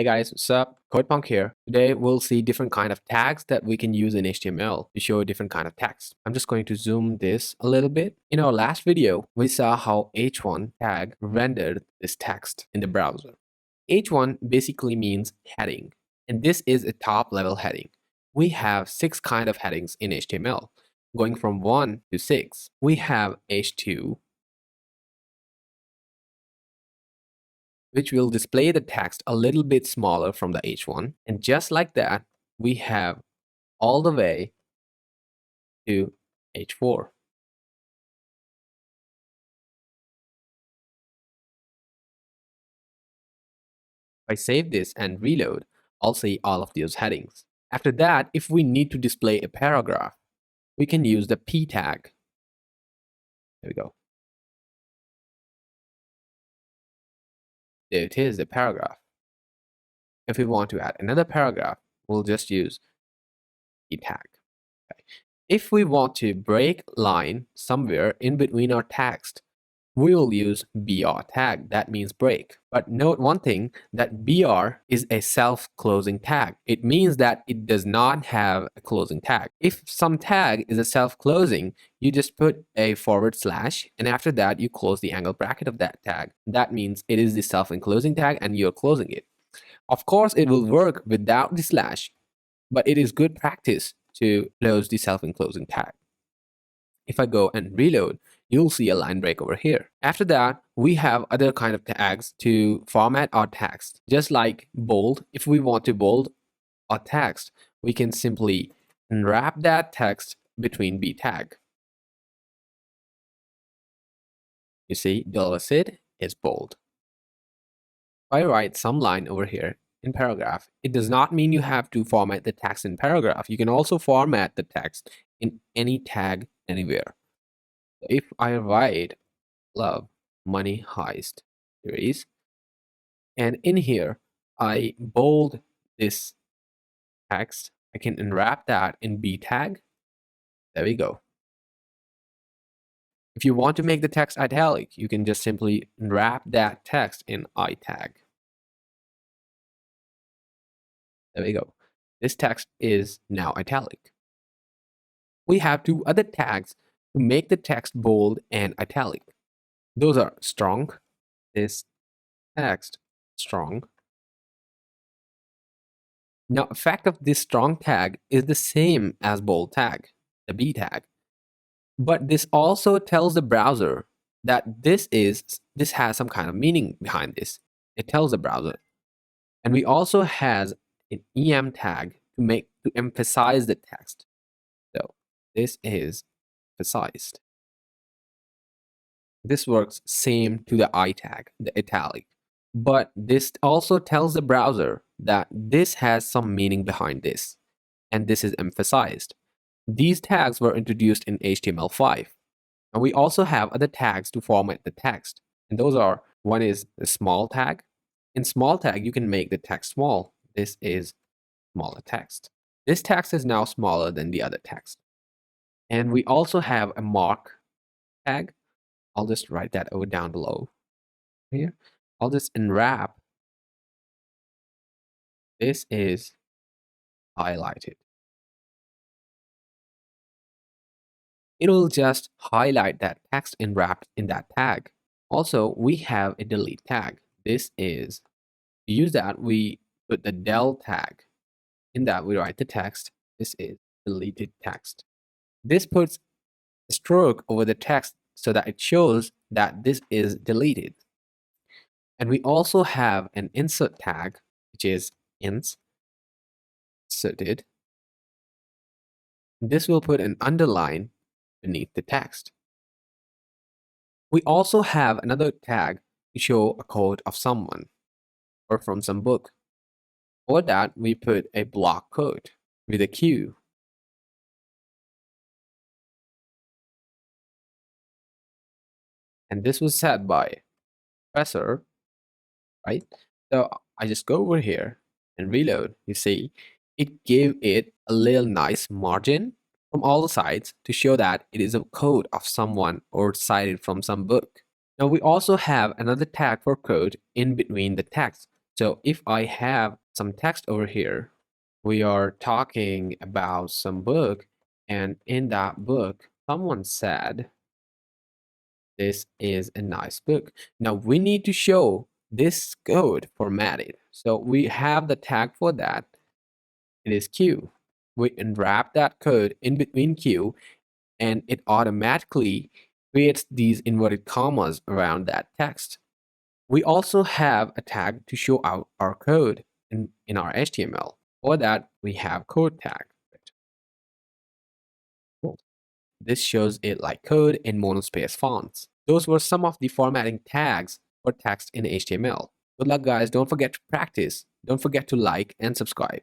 guys, what's up? Codepunk here. Today we'll see different kind of tags that we can use in HTML to show a different kind of text. I'm just going to zoom this a little bit. In our last video, we saw how h1 tag rendered this text in the browser. h1 basically means heading, and this is a top level heading. We have 6 kind of headings in HTML, going from 1 to 6. We have h2, which will display the text a little bit smaller from the h1. And just like that, we have all the way to h4. If I save this and reload, I'll see all of those headings. After that, if we need to display a paragraph, we can use the p tag. There we go. There it is, the paragraph. If we want to add another paragraph, we'll just use p tag. Okay. If we want to break line somewhere in between our text, we will use br tag. That means break. But note one thing, that br is a self-closing tag. It means that it does not have a closing tag. If some tag is a self-closing, you just put a / and after that you close the angle bracket of that tag. That means it is the self-enclosing tag and you're closing it. Of course, it will work without the slash, but it is good practice to close the self-enclosing tag. If I go and reload, you'll see a line break over here. After that, we have other kind of tags to format our text. Just like bold, if we want to bold our text, we can simply wrap that text between b tag. You see, $sid is bold. If I write some line over here in paragraph, it does not mean you have to format the text in paragraph. You can also format the text in any tag anywhere. If I write love money heist series, and in here I bold this text, I can unwrap that in b tag. There we go. If you want to make the text italic, you can just simply wrap that text in I tag. There we go. This text is now italic. We have 2 other tags to make the text bold and italic. Those are strong, this text strong. Now, effect of this strong tag is the same as bold tag, the b tag. But this also tells the browser that this has some kind of meaning behind this. It tells the browser. And we also has an em tag to emphasize the text. So this is emphasized. This works same to the I tag, the italic. But this also tells the browser that this has some meaning behind this, and this is emphasized. These tags were introduced in HTML5. And we also have other tags to format the text. And those are, one is the small tag. In small tag, you can make the text small. This is smaller text. This text is now smaller than the other text. And we also have a mark tag. I'll just write that over down below here. I'll just unwrap. This is highlighted. It will just highlight that text enwrapped in that tag. Also, we have a delete tag. This is, to use that, we put the del tag. In that, we write the text. This is deleted text. This puts a stroke over the text so that it shows that this is deleted. And we also have an insert tag, which is inserted. This will put an underline beneath the text. We also have another tag to show a quote of someone or from some book. For that, we put a block quote with a Q. And this was set by professor, right? So I just go over here and reload. You see, it gave it a little nice margin from all the sides to show that it is a quote of someone or cited from some book. Now we also have another tag for quote in between the text. So if I have some text over here, we are talking about some book, and in that book, someone said, this is a nice book. Now we need to show this code formatted. So we have the tag for that. It is Q. We unwrap that code in between Q, and it automatically creates these inverted commas around that text. We also have a tag to show out our code in our HTML. For that, we have code tag. Cool. This shows it like code in monospace fonts. Those were some of the formatting tags for text in HTML. Good luck, guys. Don't forget to practice. Don't forget to like and subscribe.